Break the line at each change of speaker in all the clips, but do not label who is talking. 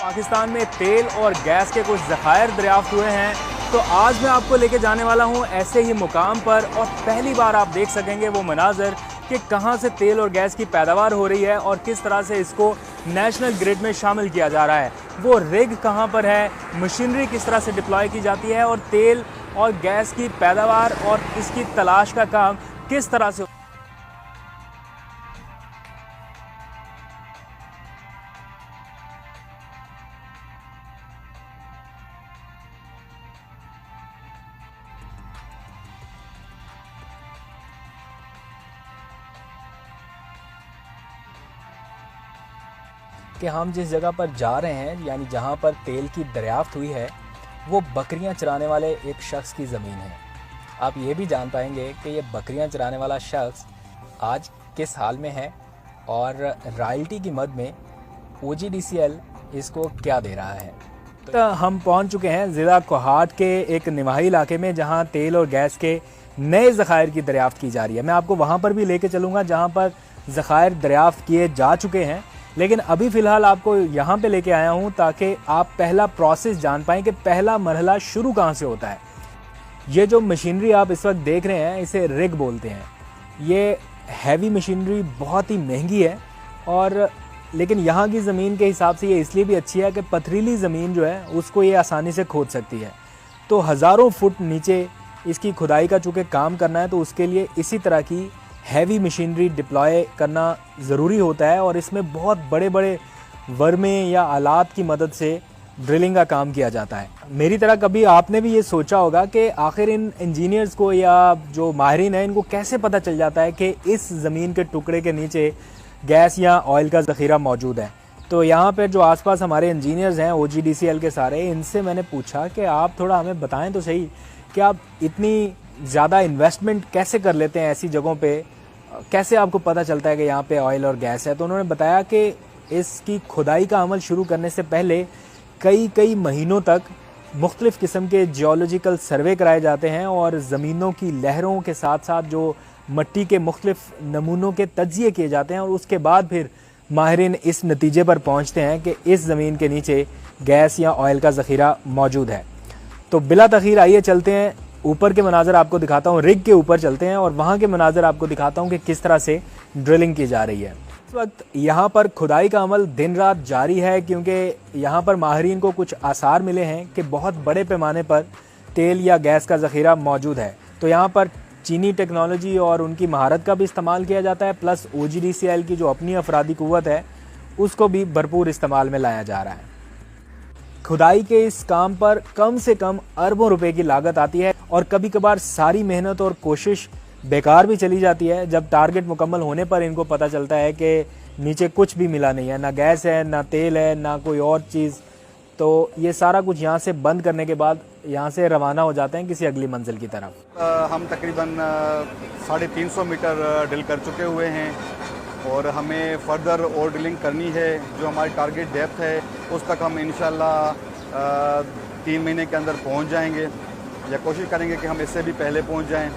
पाकिस्तान में तेल और गैस के कुछ ज़खायर दरियाफ्त हुए हैं, तो आज मैं आपको लेके जाने वाला हूँ ऐसे ही मुकाम पर और पहली बार आप देख सकेंगे वो मनाजर कि कहाँ से तेल और गैस की पैदावार हो रही है और किस तरह से इसको नेशनल ग्रिड में शामिल किया जा रहा है। वो रिग कहाँ पर है, मशीनरी किस तरह से डिप्लॉय की जाती है और तेल और गैस की पैदावार और इसकी तलाश का काम किस तरह से। कि हम जिस जगह पर जा रहे हैं यानी जहां पर तेल की दरियाफ्त हुई है वो बकरियां चराने वाले एक शख्स की ज़मीन है। आप ये भी जान पाएंगे कि ये बकरियां चराने वाला शख्स आज किस हाल में है और रॉयल्टी की मद में OGDCL इसको क्या दे रहा है। तो हम पहुंच चुके हैं ज़िला कोहाट के एक निवाही इलाके में जहां तेल और गैस के नए ज़खायर की दरियाफ्त की जा रही है। मैं आपको वहां पर भी लेके चलूँगा जहाँ पर ज़खायर दरियाफ्त किए जा चुके हैं, लेकिन अभी फ़िलहाल आपको यहाँ पे लेके आया हूँ ताकि आप पहला प्रोसेस जान पाएँ कि पहला मरहला शुरू कहाँ से होता है। ये जो मशीनरी आप इस वक्त देख रहे हैं इसे रिग बोलते हैं। ये हैवी मशीनरी बहुत ही महंगी है और लेकिन यहाँ की ज़मीन के हिसाब से ये इसलिए भी अच्छी है कि पथरीली ज़मीन जो है उसको ये आसानी से खोद सकती है। तो हज़ारों फुट नीचे इसकी खुदाई का चूँकि काम करना है तो उसके लिए इसी तरह की हैवी मशीनरी डिप्लॉय करना ज़रूरी होता है और इसमें बहुत बड़े बड़े वर्मे या आलात की मदद से ड्रिलिंग का काम किया जाता है। मेरी तरह कभी आपने भी ये सोचा होगा कि आखिर इन इंजीनियर्स को या जो माहिरीन हैं इनको कैसे पता चल जाता है कि इस ज़मीन के टुकड़े के नीचे गैस या ऑयल का ज़ख़ीरा मौजूद है। तो यहाँ पर जो आसपास हमारे इंजीनियर्स हैं OGDCL के सारे, इनसे मैंने पूछा कि आप थोड़ा हमें बताएं तो सही कि आप इतनी ज़्यादा इन्वेस्टमेंट कैसे कर लेते हैं ऐसी जगहों पे, कैसे आपको पता चलता है कि यहाँ पे ऑयल और गैस है। तो उन्होंने बताया कि इसकी खुदाई का अमल शुरू करने से पहले कई महीनों तक मुख्तलिफ़ किस्म के जियोलॉजिकल सर्वे कराए जाते हैं और ज़मीनों की लहरों के साथ साथ जो मट्टी के मुख्तलिफ़ नमूनों के तज्ज़िये किए जाते हैं और उसके बाद फिर माहिरीन इस नतीजे पर पहुँचते हैं कि इस ज़मीन के नीचे गैस या ऑयल का ज़ख़ीरा मौजूद है। तो बिला तख़ीर आइए चलते हैं ऊपर के मनाज़र आपको दिखाता हूँ, रिग के ऊपर चलते हैं और वहाँ के मनाज़र आपको दिखाता हूँ कि किस तरह से ड्रिलिंग की जा रही है। इस वक्त यहाँ पर खुदाई का अमल दिन रात जारी है क्योंकि यहाँ पर माहिरीन को कुछ आसार मिले हैं कि बहुत बड़े पैमाने पर तेल या गैस का ज़ख़ीरा मौजूद है। तो यहाँ पर चीनी टेक्नोलॉजी और उनकी महारत का भी इस्तेमाल किया जाता है, प्लस OGDCL की जो अपनी अफरादी क़ुव्वत है उसको भी भरपूर इस्तेमाल में लाया जा रहा है। खुदाई के इस काम पर कम से कम अरबों रुपए की लागत आती है और कभी कभार सारी मेहनत और कोशिश बेकार भी चली जाती है जब टारगेट मुकम्मल होने पर इनको पता चलता है कि नीचे कुछ भी मिला नहीं है, ना गैस है, ना तेल है, ना कोई और चीज़। तो ये सारा कुछ यहाँ से बंद करने के बाद यहाँ से रवाना हो जाते हैं किसी अगली मंजिल की तरफ।
हम तकरीबन 350 मीटर ड्रिल कर चुके हुए हैं और हमें फर्दर और ड्रिलिंग करनी है। जो हमारी टारगेट डेप्थ है उस तक हम इंशाल्लाह 3 महीने के अंदर पहुंच जाएंगे या कोशिश करेंगे कि हम इससे भी पहले पहुंच जाएं।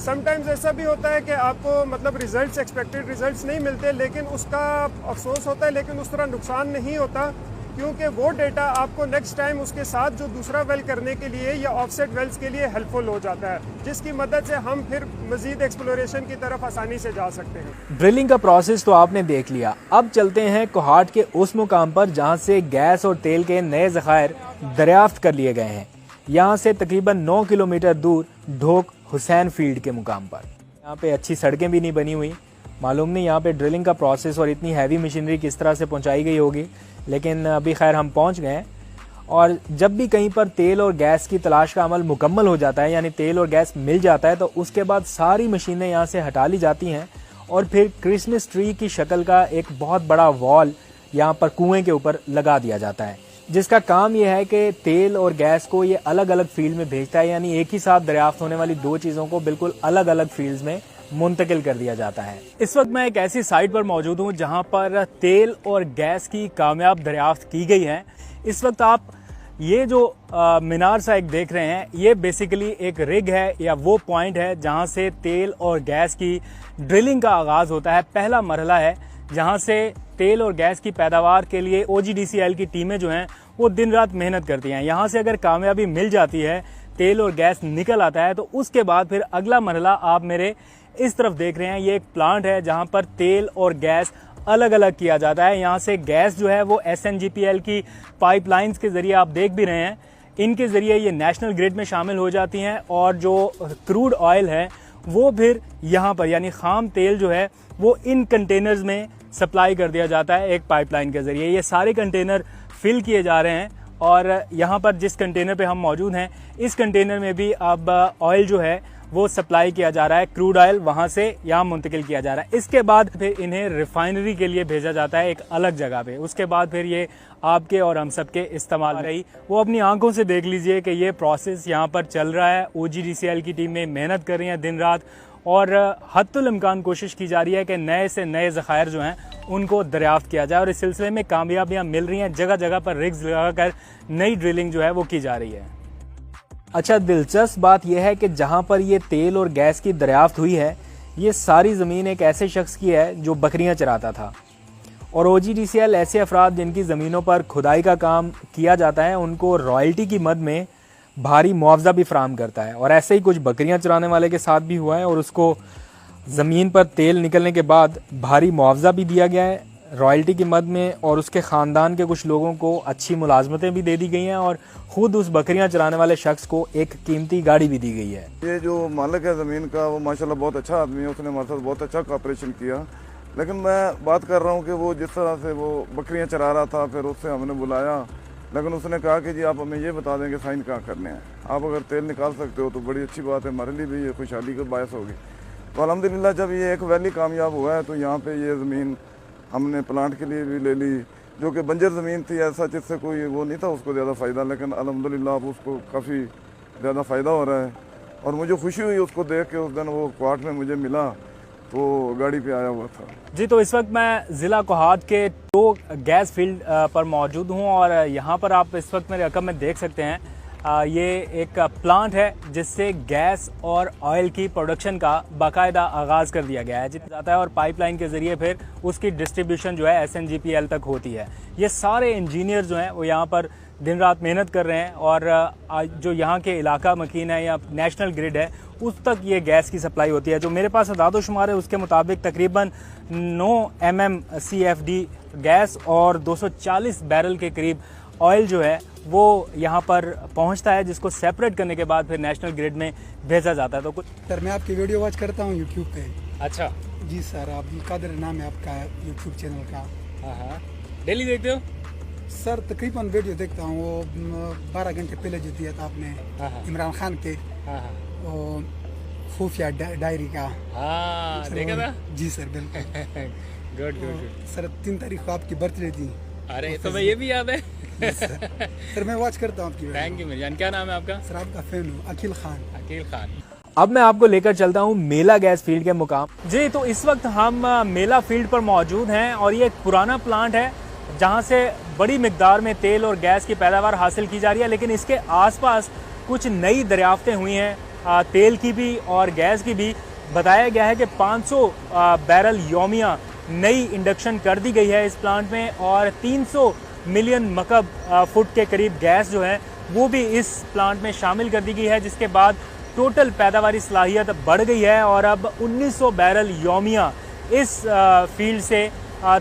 समटाइम्स ऐसा भी होता है कि आपको मतलब रिजल्ट्स एक्सपेक्टेड रिजल्ट्स नहीं मिलते, लेकिन उसका अफसोस होता है, लेकिन उस तरह नुकसान नहीं होता क्योंकि वो डेटा आपको नेक्स्ट टाइम उसके साथ जो दूसरा वेल करने के लिए या ऑफसेट वेल्स के लिए हेल्पफुल हो जाता है, जिसकी मदद से हम फिर मजीद एक्सप्लोरेशन की तरफ आसानी से जा सकते हैं।
ड्रिलिंग का प्रोसेस तो आपने देख लिया, अब चलते हैं कोहाट के उस मुकाम पर जहां से गैस और तेल के नए ज़खायर दरियाफ्त कर लिए गए हैं। यहाँ से तकरीबन 9 किलोमीटर दूर ढोक हुसैन फील्ड के मुकाम पर। यहाँ पे अच्छी सड़कें भी नहीं बनी हुई, मालूम नहीं यहाँ पे ड्रिलिंग का प्रोसेस और इतनी हैवी मशीनरी किस तरह से पहुँचाई गई होगी, लेकिन अभी खैर हम पहुँच गए हैं। और जब भी कहीं पर तेल और गैस की तलाश का अमल मुकम्मल हो जाता है यानी तेल और गैस मिल जाता है तो उसके बाद सारी मशीनें यहाँ से हटा ली जाती हैं और फिर क्रिसमस ट्री की शक्ल का एक बहुत बड़ा वॉल यहाँ पर कुएं के ऊपर लगा दिया जाता है, जिसका काम यह है कि तेल और गैस को ये अलग अलग फील्ड में भेजता है, यानी एक ही साथ दरियाफ्त होने वाली दो चीज़ों को बिल्कुल अलग अलग फील्ड्स में मुंतकिल कर दिया जाता है। इस वक्त मैं एक ऐसी साइट पर मौजूद हूँ जहाँ पर तेल और गैस की कामयाब दरियाफ्त की गई है। इस वक्त आप ये जो मीनार सा एक देख रहे हैं, ये बेसिकली एक रिग है या वो पॉइंट है जहाँ से तेल और गैस की ड्रिलिंग का आगाज़ होता है। पहला मरहला है जहाँ से तेल और गैस की पैदावार के लिए OGDCL की टीमें जो हैं वो दिन रात मेहनत करती हैं। यहाँ से अगर कामयाबी मिल जाती है, तेल और गैस निकल आता है, तो उसके बाद फिर अगला मरहला आप मेरे इस तरफ देख रहे हैं। ये एक प्लांट है जहाँ पर तेल और गैस अलग अलग किया जाता है। यहाँ से गैस जो है वो SNGPL की पाइपलाइंस के ज़रिए आप देख भी रहे हैं, इनके ज़रिए ये नेशनल ग्रिड में शामिल हो जाती हैं और जो क्रूड ऑयल है वो फिर यहाँ पर यानी खाम तेल जो है वो इन कंटेनर्स में सप्लाई कर दिया जाता है एक पाइपलाइन के ज़रिए। ये सारे कंटेनर फिल किए जा रहे हैं और यहाँ पर जिस कंटेनर पे हम मौजूद हैं, इस कंटेनर में भी अब ऑयल जो है वो सप्लाई किया जा रहा है, क्रूड ऑयल वहाँ से यहाँ मुंतकिल किया जा रहा है। इसके बाद फिर इन्हें रिफाइनरी के लिए भेजा जाता है एक अलग जगह पे। उसके बाद फिर ये आपके और हम सब के इस्तेमाल रही, वो अपनी आंखों से देख लीजिए कि ये प्रोसेस यहाँ पर चल रहा है। OGDCL की टीमें मेहनत कर रही हैं दिन रात और हद्दुल इम्कान कोशिश की जा रही है कि नए से नए ज़खायर जो हैं उनको दरियाफ्त किया जाए और इस सिलसिले में कामयाबियाँ मिल रही हैं। जगह जगह पर रिग्स लगाकर नई ड्रिलिंग जो है वो की जा रही है। अच्छा, दिलचस्प बात यह है कि जहाँ पर ये तेल और गैस की दरियाफ्त हुई है, ये सारी ज़मीन एक ऐसे शख्स की है जो बकरियाँ चराता था और OGDCL ऐसे अफराद जिनकी ज़मीनों पर खुदाई का काम किया जाता है उनको रॉयल्टी की मद में भारी मुआवजा भी फराहम करता है। और ऐसे ही कुछ बकरियां चराने वाले के साथ भी हुआ है और उसको ज़मीन पर तेल निकलने के बाद भारी मुआवजा भी दिया गया है रॉयल्टी की मद में, और उसके ख़ानदान के कुछ लोगों को अच्छी मुलाजमतें भी दे दी गई हैं और ख़ुद उस बकरियां चराने वाले शख्स को एक कीमती गाड़ी भी दी गई है।
ये जो मालिक है ज़मीन का वो माशाल्लाह बहुत अच्छा आदमी है, उसने हमारे साथ बहुत अच्छा कॉपरेशन किया। लेकिन मैं बात कर रहा हूँ कि वो जिस तरह से वो बकरियाँ चरा रहा था, फिर उससे हमने बुलाया, लेकिन उसने कहा कि जी आप हमें ये बता दें कि साइन कहाँ करने हैं, आप अगर तेल निकाल सकते हो तो बड़ी अच्छी बात है, हमारे लिए भी ये खुशहाली का बायस होगी। तो अल्हम्दुलिल्लाह जब ये एक वैली कामयाब हुआ है तो यहाँ पे ये ज़मीन हमने प्लांट के लिए भी ले ली, जो कि बंजर ज़मीन थी, ऐसा जिससे कोई वो नहीं था उसको ज़्यादा फ़ायदा, लेकिन अल्हम्दुलिल्लाह अब उसको काफ़ी ज़्यादा फ़ायदा हो रहा है। और मुझे खुशी हुई उसको देख के, उस दिन वो क्वार्ट में मुझे मिला तो गाड़ी पे आया हुआ था।
जी, तो इस वक्त मैं ज़िला कोहाट के तो गैस फील्ड पर मौजूद हूँ और यहाँ पर आप इस वक्त मेरे रकम में देख सकते हैं ये एक प्लांट है जिससे गैस और ऑयल की प्रोडक्शन का बाकायदा आगाज़ कर दिया गया है, जितना जाता है और पाइपलाइन के ज़रिए फिर उसकी डिस्ट्रीब्यूशन जो है SNGPL तक होती है। ये सारे इंजीनियर जो हैं वो यहाँ पर दिन रात मेहनत कर रहे हैं और जो यहाँ के इलाका मकीन है या नेशनल ग्रिड है उस तक ये गैस की सप्लाई होती है। जो मेरे पास अदाद-ओ-शुमार है उसके मुताबिक तकरीबन 9 MMCFD गैस और 240 बैरल के करीब ऑयल जो है वो यहाँ पर पहुँचता है, जिसको सेपरेट करने के बाद फिर नेशनल ग्रिड में भेजा जाता है। तो कुछ
सर मैं आपकी वीडियो वॉच करता हूँ यूट्यूब पे।
अच्छा
जी सर, अब्दुल कादिर नाम है आपका यूट्यूब चैनल का।
हाँ, डेली देखते हो?
सर तकरीबन वीडियो देखता हूँ, वो 12 घंटे पहले जो दिया था आपने इमरान खान के वो खुफिया डायरी का।
देखा था?
जी सर बिल्कुल।
Good good good.
सर 3 तारीख को आपकी बर्थडे थी।
अरे तो मैं ये भी याद है।
सर मैं वॉच करता हूँ आपकी।
Thank you Mirjan. क्या नाम है आपका?
सर आपका फैन हूँ, अकील खान।
अकील खान। अब मैं आपको लेकर चलता हूँ मेला गैस फील्ड के मुकाम। जी, तो इस वक्त हम मेला फील्ड पर मौजूद हैं और ये एक पुराना प्लांट है जहाँ से बड़ी मिकदार में तेल और गैस की पैदावार हासिल की जा रही है, लेकिन इसके आसपास कुछ नई दरियाफ्तें हुई हैं तेल की भी और गैस की भी। बताया गया है कि 500 बैरल योमिया नई इंडक्शन कर दी गई है इस प्लांट में और 300 मिलियन मकब फुट के करीब गैस जो है वो भी इस प्लांट में शामिल कर दी गई है, जिसके बाद टोटल पैदावारी सलाहियत बढ़ गई है और अब 1900 बैरल योमिया इस फील्ड से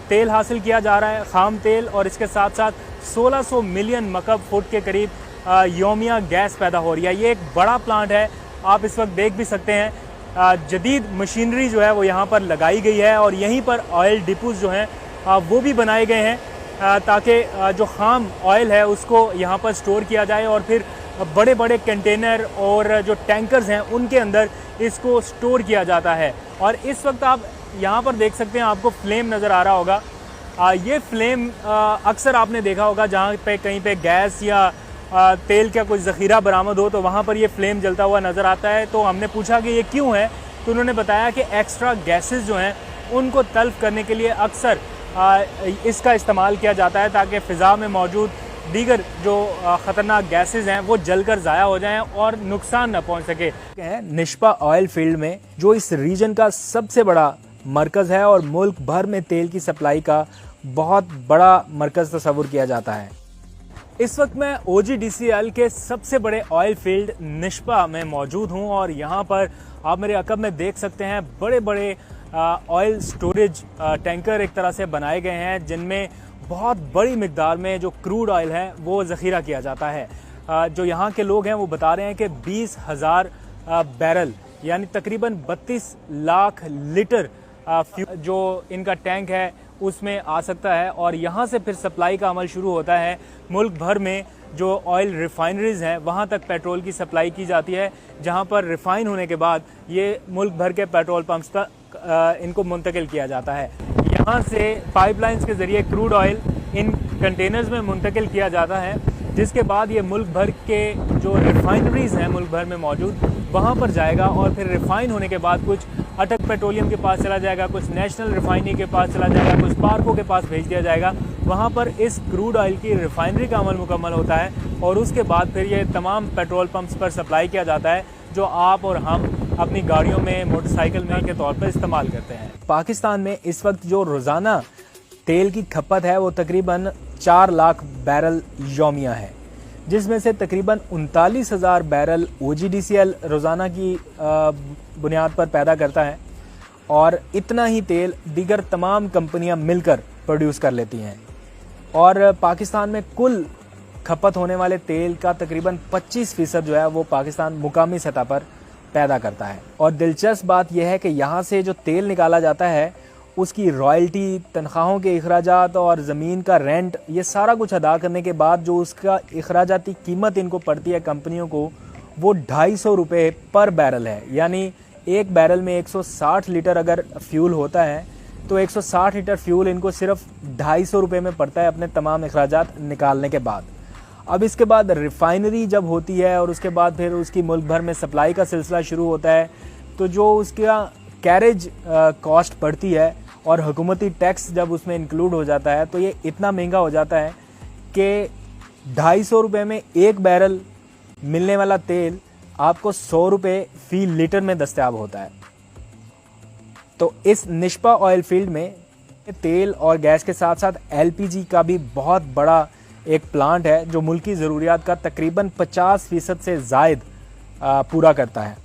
तेल हासिल किया जा रहा है, खाम तेल, और इसके साथ साथ 1600 मिलियन मकब फुट के करीब योमिया गैस पैदा हो रही है। ये एक बड़ा प्लांट है, आप इस वक्त देख भी सकते हैं। जदीद मशीनरी जो है वो यहाँ पर लगाई गई है और यहीं पर ऑयल डिपोज जो हैं वो भी बनाए गए हैं ताकि जो खाम ऑयल है उसको यहाँ पर स्टोर किया जाए और फिर बड़े बड़े कंटेनर और जो टैंकर्स हैं उनके अंदर इसको स्टोर किया जाता है। और इस वक्त आप यहाँ पर देख सकते हैं, आपको फ्लेम नज़र आ रहा होगा। ये फ्लेम अक्सर आपने देखा होगा जहाँ पे कहीं पे गैस या तेल का कोई ज़ख़ीरा बरामद हो तो वहाँ पर ये फ्लेम जलता हुआ नज़र आता है। तो हमने पूछा कि ये क्यों है, तो उन्होंने बताया कि एक्स्ट्रा गैसेस जो हैं उनको तल्फ़ करने के लिए अक्सर इसका इस्तेमाल किया जाता है ताकि फ़िज़ा में मौजूद दीगर जो ख़तरनाक गैसेस हैं वो जलकर ज़ाया हो जाएं और नुकसान न पहुंच सके। निष्पा ऑयल फील्ड में जो इस रीजन का सबसे बड़ा मरकज़ है और मुल्क भर में तेल की सप्लाई का बहुत बड़ा मरकज़ तस्वुर किया जाता है। इस वक्त मैं OGDCL के सबसे बड़े ऑयल फील्ड निशपा में मौजूद हूं और यहाँ पर आप मेरे अकब में देख सकते हैं बड़े बड़े ऑयल स्टोरेज टैंकर एक तरह से बनाए गए हैं, जिनमें बहुत बड़ी मिकदार में जो क्रूड ऑयल है वो ज़ख़ीरा किया जाता है। जो यहाँ के लोग हैं वो बता रहे हैं कि 20,000 बैरल यानी तकरीबन 32 लाख लीटर जो इनका टैंक है उसमें आ सकता है और यहाँ से फिर सप्लाई का अमल शुरू होता है। मुल्क भर में जो ऑयल रिफाइनरीज़ हैं वहाँ तक पेट्रोल की सप्लाई की जाती है, जहाँ पर रिफ़ाइन होने के बाद ये मुल्क भर के पेट्रोल पंप्स तक इनको मुंतकिल किया जाता है। यहाँ से पाइपलाइंस के ज़रिए क्रूड ऑयल इन कंटेनर्स में मुंतकिल किया जाता है, जिसके बाद ये मुल्क भर के जो रिफाइनरीज़ हैं मुल्क भर में मौजूद वहाँ पर जाएगा और फिर रिफ़ाइन होने के बाद कुछ अटक पेट्रोलियम के पास चला जाएगा, कुछ नेशनल रिफाइनरी के पास चला जाएगा, कुछ पार्को के पास भेज दिया जाएगा। वहाँ पर इस क्रूड ऑयल की रिफाइनरी का अमल मुकम्मल होता है और उसके बाद फिर ये तमाम पेट्रोल पंप्स पर सप्लाई किया जाता है, जो आप और हम अपनी गाड़ियों में, मोटरसाइकिल में के तौर पर इस्तेमाल करते हैं। पाकिस्तान में इस वक्त जो रोज़ाना तेल की खपत है वो तकरीबन 4 लाख बैरल यौमिया है, जिसमें से तकरीबन 39,000 बैरल OGDCL रोज़ाना की बुनियाद पर पैदा करता है और इतना ही तेल दीगर तमाम कंपनियां मिलकर प्रोड्यूस कर लेती हैं। और पाकिस्तान में कुल खपत होने वाले तेल का तकरीबन 25% जो है वो पाकिस्तान मुकामी सतह पर पैदा करता है। और दिलचस्प बात यह है कि यहाँ से जो तेल निकाला जाता है उसकी रॉयल्टी, तनख्वाहों के अखराजात और ज़मीन का रेंट, ये सारा कुछ अदा करने के बाद जो उसका अखराजाती कीमत इनको पड़ती है कंपनियों को, वो 250 रुपये पर बैरल है। यानी एक बैरल में 160 लीटर अगर फ्यूल होता है तो 160 लीटर फ्यूल इनको सिर्फ 250 रुपये में पड़ता है अपने तमाम अखराजात निकालने के बाद। अब इसके बाद रिफाइनरी जब होती है और उसके बाद फिर उसकी मुल्क भर में सप्लाई का सिलसिला शुरू होता है, तो जो उसका कैरेज कॉस्ट पड़ती है और हुकूमती टैक्स जब उसमें इंक्लूड हो जाता है तो ये इतना महंगा हो जाता है कि 250 रुपये में एक बैरल मिलने वाला तेल आपको 100 रुपये फी लीटर में दस्तयाब होता है। तो इस निशपा ऑयल फील्ड में तेल और गैस के साथ साथ LPG का भी बहुत बड़ा एक प्लांट है जो मुल्की ज़रूरियात का तकरीबन 50% से ज़ायद पूरा करता है।